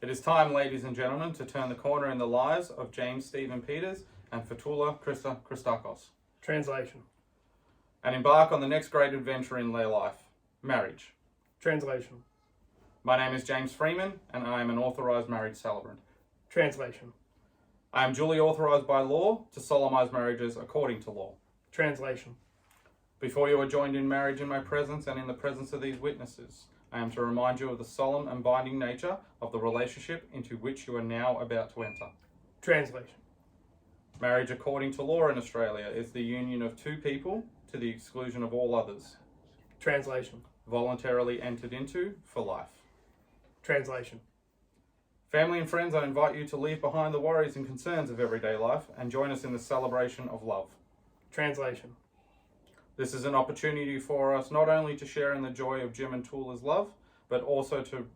It is time, ladies and gentlemen, to turn the corner in the lives of James Stephen Peters and Toula Christakos. Translation. And embark on the next great adventure in their life, marriage. Translation. My name is James Freeman, and I am an authorised marriage celebrant. Translation. I am duly authorised by law to solemnise marriages according to law. Translation. Before you are joined in marriage in my presence and in the presence of these witnesses, I am to remind you of the solemn and binding nature of the relationship into which you are now about to enter. Translation. Marriage according to law in Australia is the union of two people to the exclusion of all others, Translation. voluntarily entered into for life. Translation. Family and friends, I invite you to leave behind the worries and concerns of everyday life and join us in the celebration of love. Translation. This is an opportunity for us not only to share in the joy of Jim and Toula's love, but also to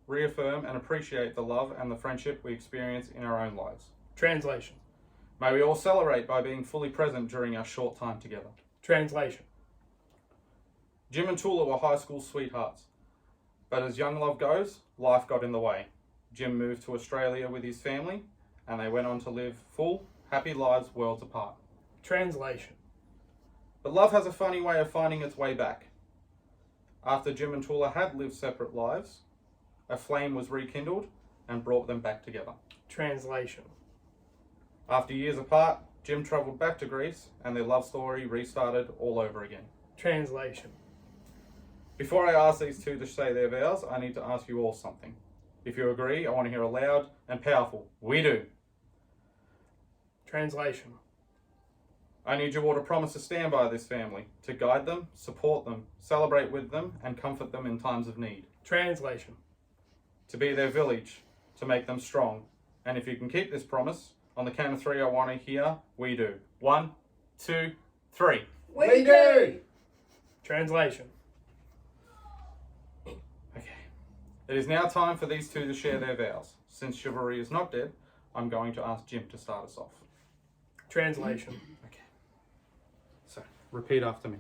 reaffirm and appreciate the love and the friendship we experience in our own lives. Translation. May we all celebrate by being fully present during our short time together. Translation. Jim and Toula were high school sweethearts, but as young love goes, life got in the way. Jim moved to Australia with his family, and they went on to live full, happy lives worlds apart. Translation. But love has a funny way of finding its way back. After Jim and Toula had lived separate lives, a flame was rekindled and brought them back together. Translation. After years apart, Jim travelled back to Greece and their love story restarted all over again. Translation. Before I ask these two to say their vows, I need to ask you all something. If you agree, I want to hear a loud and powerful, "We do." Translation. I need you all to promise to stand by this family, to guide them, support them, celebrate with them, and comfort them in times of need. Translation. To be their village, to make them strong. And if you can keep this promise, on the count of three, I want to hear, "We do." 1, 2, 3. We do! Translation. Okay. It is now time for these two to share their vows. Since chivalry is not dead, I'm going to ask Jim to start us off. Translation. Okay. So, repeat after me.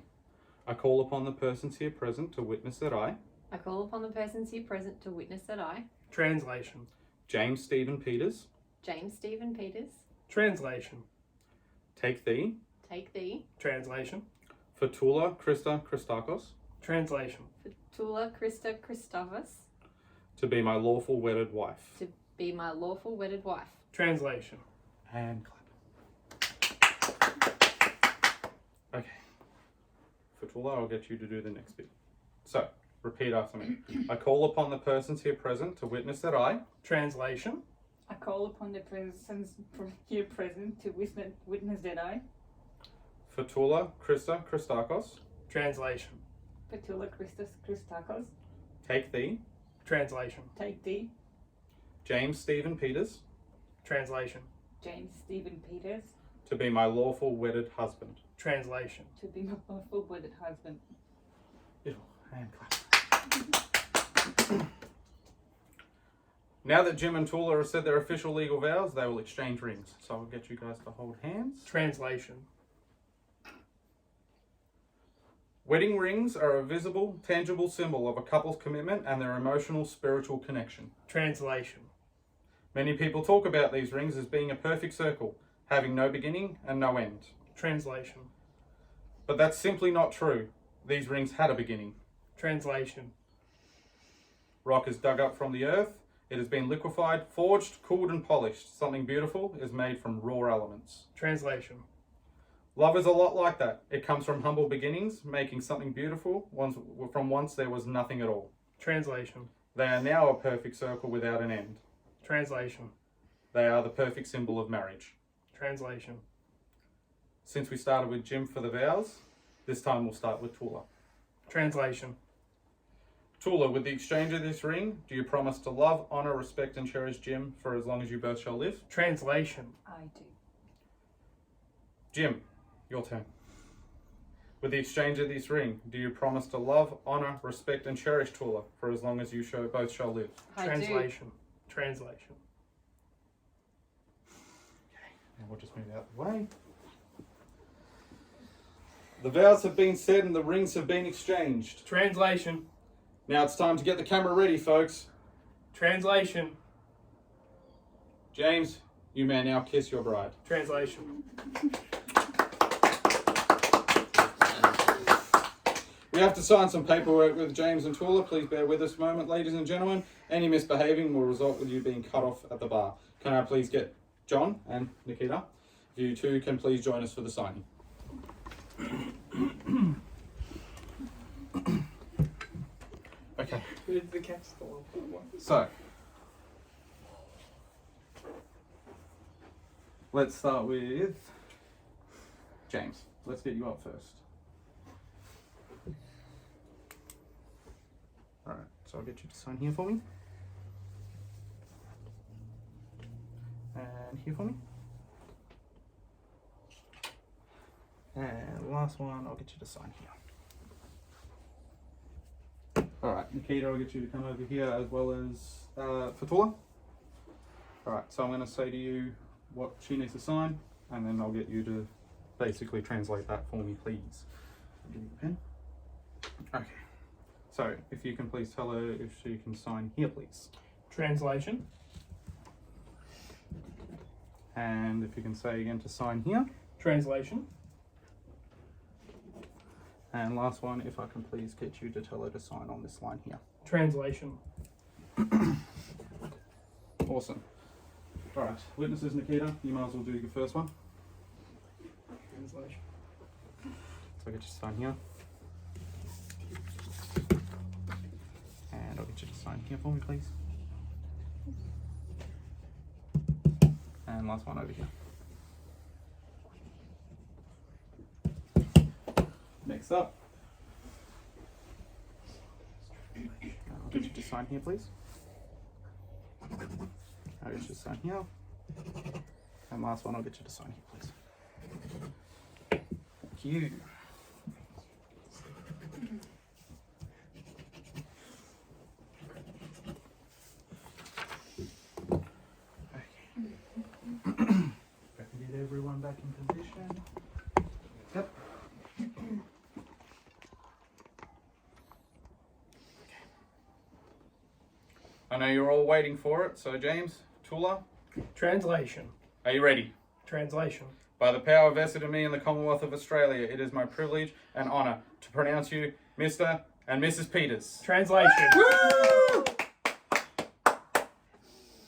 I call upon the persons here present to witness that I, call upon the persons here present to witness that I, Translation. James Stephen Peters, James Stephen Peters, Translation. take thee, take thee, Translation. for Toula Christakos, Translation. for Toula Christakos, to be my lawful wedded wife. to be my lawful wedded wife. Translation. And clap. Okay. For Toula, I'll get you to do the next bit. So, repeat after me. I call upon the persons here present to witness that I, Translation. I call upon the persons here present to witness that I, for Toula Christakos, Translation. Toula Christakos, take thee, Translation. take thee, James Stephen Peters, Translation. James Stephen Peters, to be my lawful wedded husband. Translation. to be my lawful wedded husband. And clap. Now that Jim and Toula have said their official legal vows, they will exchange rings. So I'll get you guys to hold hands. Translation. Wedding rings are a visible, tangible symbol of a couple's commitment and their emotional, spiritual connection. Translation. Many people talk about these rings as being a perfect circle, having no beginning and no end. Translation. But that's simply not true. These rings had a beginning. Translation. Rock is dug up from the earth. It has been liquefied, forged, cooled, and polished. Something beautiful is made from raw elements. Translation. Love is a lot like that. It comes from humble beginnings, making something beautiful from once there was nothing at all. Translation. They are now a perfect circle without an end. Translation. They are the perfect symbol of marriage. Translation. Since we started with Jim for the vows, this time we'll start with Toula. Translation. Toula, with the exchange of this ring, do you promise to love, honour, respect and cherish Jim for as long as you both shall live? Translation. I do. Jim, your turn. With the exchange of this ring, do you promise to love, honour, respect and cherish Toula for as long as you both shall live? I do. Translation. Translation. Okay, now we'll just move out the way. The vows have been said and the rings have been exchanged. Translation. Now it's time to get the camera ready, folks. Translation. James, you may now kiss your bride. Translation. We have to sign some paperwork with James and Toula. Please bear with us a moment, ladies and gentlemen. Any misbehaving will result with you being cut off at the bar. Can I please get John and Nikita? You two can please join us for the signing. Okay, Who did the cat's the one? so let's start with James. Let's get you up first. Alright, so I'll get you to sign here for me. And here for me. And the last one, I'll get you to sign here. Alright, Nikita, I'll get you to come over here as well as Toula. Alright, so I'm going to say to you what she needs to sign, and then I'll get you to basically translate that for me, please. Give me the pen. Okay. So, if you can please tell her if she can sign here, please. Translation. And if you can say again to sign here. Translation. And last one, if I can please get you to tell her to sign on this line here. Translation. Awesome. Alright, witnesses Nikita, you might as well do your first one. Translation. So I'll get you to sign here. And I'll get you to sign here for me, please. And last one over here. Next up. I'll get you to sign here, please. I'll get you to sign here. And last one, I'll get you to sign here, please. Thank you. If I can get everyone back in position. Yep. I know you're all waiting for it, so James, Toula, Translation. are you ready? Translation. By the power vested in me in the Commonwealth of Australia, it is my privilege and honour to pronounce you Mr. and Mrs. Peters. Translation. Woo!